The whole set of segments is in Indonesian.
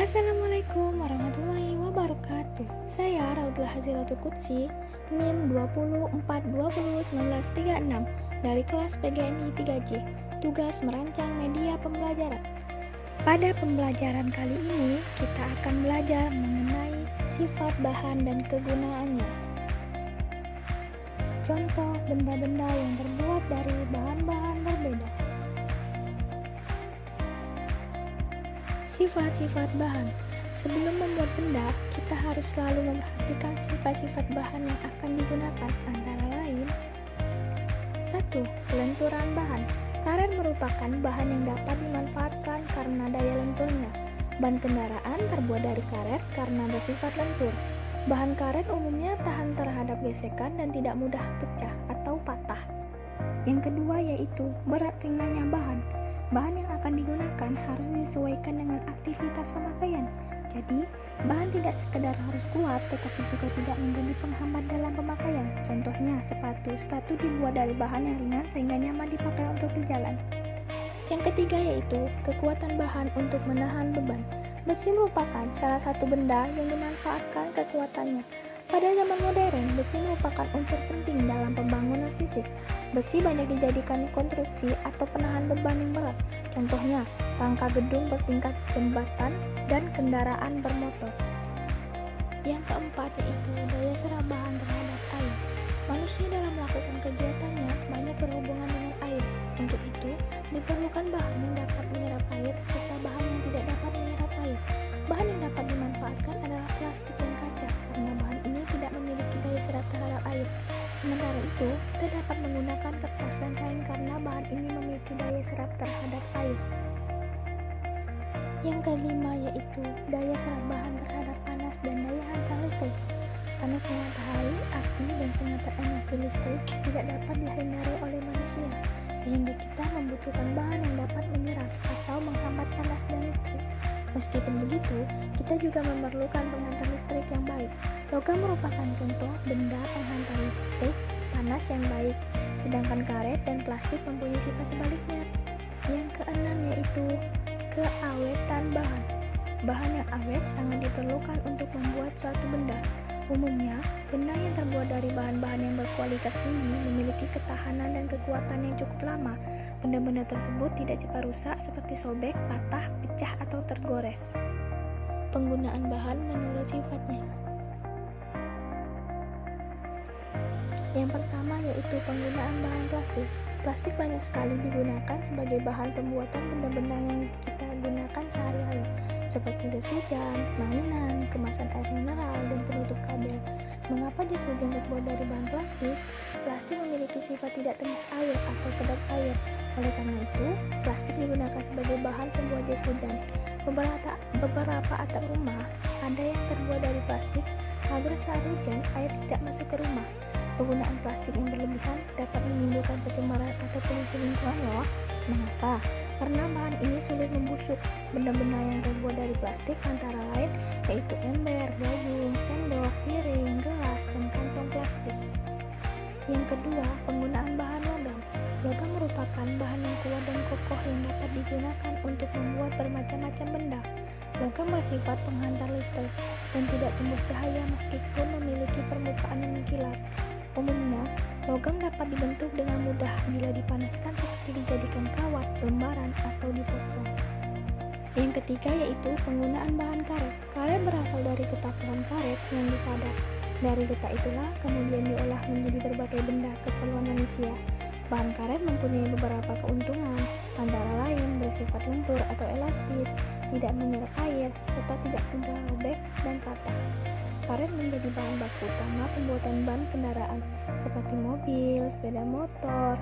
Assalamualaikum warahmatullahi wabarakatuh. Saya Raudlah Hazilatul Qudsi, NIM 24201936 dari kelas PGMI 3J. Tugas merancang media pembelajaran. Pada pembelajaran kali ini, kita akan belajar mengenai sifat bahan dan kegunaannya. Contoh benda-benda yang terbuat dari bahan-bahan berbeda. Sifat-sifat bahan. Sebelum membuat benda, kita harus selalu memperhatikan sifat-sifat bahan yang akan digunakan, antara lain 1. Lenturan bahan. Karet merupakan bahan yang dapat dimanfaatkan karena daya lenturnya. Ban kendaraan terbuat dari karet karena bersifat lentur. Bahan karet umumnya tahan terhadap gesekan dan tidak mudah pecah atau patah. Yang kedua yaitu berat ringannya bahan. Bahan yang akan digunakan harus disesuaikan dengan aktivitas pemakaian. Jadi, bahan tidak sekedar harus kuat, tetapi juga tidak menjadi penghambat dalam pemakaian. Contohnya, sepatu. Sepatu dibuat dari bahan yang ringan sehingga nyaman dipakai untuk berjalan. Yang ketiga yaitu kekuatan bahan untuk menahan beban. Besi merupakan salah satu benda yang dimanfaatkan kekuatannya. Pada zaman modern, besi merupakan unsur penting dalam pembangunan fisik. Besi banyak dijadikan konstruksi atau penahan beban yang berat. Contohnya, rangka gedung bertingkat, jembatan, dan kendaraan bermotor. Yang keempat yaitu daya serap bahan terhadap air. Manusia dalam melakukan kegiatannya banyak berhubungan dengan air. Untuk itu, diperlukan bahan yang dapat menyerap air serta bahan yang tidak dapat menyerap air. Bahan yang dapat dimanfaatkan adalah plastik dan kaca karena bahan ini tidak memiliki daya serap terhadap air. Sementara itu, kita dapat menggunakan kertas dan kain karena bahan ini memiliki daya serap terhadap air. Yang kelima yaitu daya serap bahan terhadap panas dan daya hantar listrik. Panasnya matahari, api, dan sengatan energi listrik tidak dapat dihindari oleh manusia, sehingga kita membutuhkan bahan yang dapat menyerap atau menghambat panas dan listrik. Meskipun begitu, kita juga memerlukan penghantar listrik yang baik. Logam merupakan contoh benda penghantar listrik panas yang baik, sedangkan karet dan plastik mempunyai sifat sebaliknya. Yang keenam yaitu keawetan bahan. Bahan yang awet sangat diperlukan untuk membuat suatu benda. Umumnya, benda yang terbuat dari bahan-bahan yang berkualitas tinggi memiliki ketahanan dan kekuatan yang cukup lama. Benda-benda tersebut tidak cepat rusak seperti sobek, patah, pecah, atau tergores. Penggunaan bahan menurut sifatnya. Yang pertama yaitu penggunaan bahan plastik. Plastik banyak sekali digunakan sebagai bahan pembuatan benda-benda yang kita gunakan sehari-hari, seperti jas hujan, mainan, kemasan air mineral, dan penutup kabel. Mengapa jas hujan terbuat dari bahan plastik? Plastik memiliki sifat tidak tembus air atau kedap air. Oleh karena itu, plastik digunakan sebagai bahan pembuat jas hujan. Beberapa atap rumah ada yang terbuat dari plastik agar saat hujan air tidak masuk ke rumah. Penggunaan plastik yang berlebihan dapat menimbulkan pencemaran atau polusi lingkungan loh. Mengapa? Karena bahan ini sulit membusuk. Benda-benda yang terbuat dari plastik antara lain yaitu ember, gayung, sendok, piring, gelas, dan kantong plastik. Yang kedua, penggunaan bahan logam. Logam merupakan bahan yang kuat dan kokoh yang dapat digunakan untuk membuat bermacam-macam benda. Logam bersifat penghantar listrik dan tidak tembus cahaya meskipun memiliki permukaan yang mengkilat. Umumnya, logam dapat dibentuk dengan mudah bila dipanaskan seperti dijadikan kawat, lembaran, atau dipotong. Yang ketiga yaitu penggunaan bahan karet. Karet berasal dari getah pohon karet yang disadap. Dari getah itulah kemudian diolah menjadi berbagai benda keperluan manusia. Bahan karet mempunyai beberapa keuntungan, antara lain bersifat lentur atau elastis, tidak menyerap air, serta tidak mudah robek dan patah. Karet menjadi bahan baku utama pembuatan ban kendaraan seperti mobil, sepeda motor,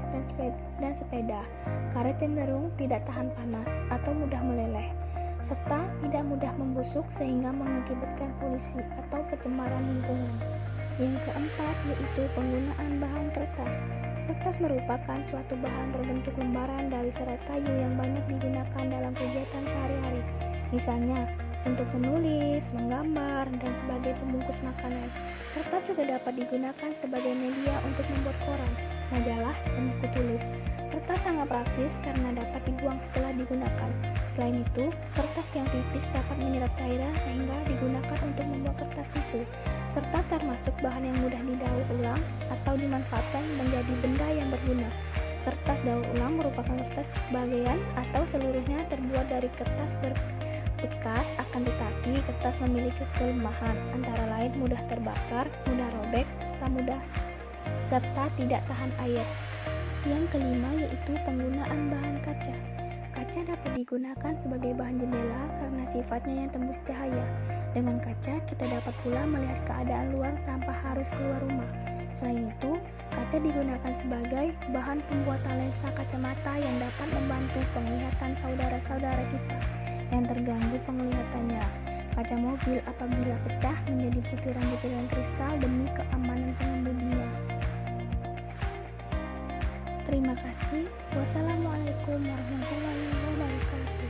dan sepeda. Karet cenderung tidak tahan panas atau mudah meleleh, serta tidak mudah membusuk sehingga mengakibatkan polusi atau pencemaran lingkungan. Yang keempat yaitu penggunaan bahan kertas. Kertas merupakan suatu bahan berbentuk lembaran dari serat kayu yang banyak digunakan dalam kegiatan sehari-hari. Misalnya, untuk menulis, menggambar, dan sebagai pembungkus makanan. Kertas juga dapat digunakan sebagai media untuk membuat koran. majalah, dan buku tulis. Kertas sangat praktis karena dapat dibuang setelah digunakan. Selain itu, kertas yang tipis dapat menyerap cairan sehingga digunakan untuk membuat kertas tisu. Kertas termasuk bahan yang mudah didaur ulang atau dimanfaatkan menjadi benda yang berguna. Kertas daur ulang merupakan kertas sebagian atau seluruhnya terbuat dari kertas bekas, akan tetapi kertas memiliki kelemahan, antara lain mudah terbakar, mudah robek, serta tidak tahan air. Yang kelima yaitu penggunaan bahan kaca. Kaca dapat digunakan sebagai bahan jendela karena sifatnya yang tembus cahaya. Dengan kaca, kita dapat pula melihat keadaan luar tanpa harus keluar rumah. Selain itu, kaca digunakan sebagai bahan pembuatan lensa kacamata yang dapat membantu penglihatan saudara-saudara kita yang terganggu penglihatannya. Kaca mobil apabila pecah menjadi butiran-butiran kristal demi keamanan pengemudinya. Terima kasih. Wassalamualaikum warahmatullahi wabarakatuh.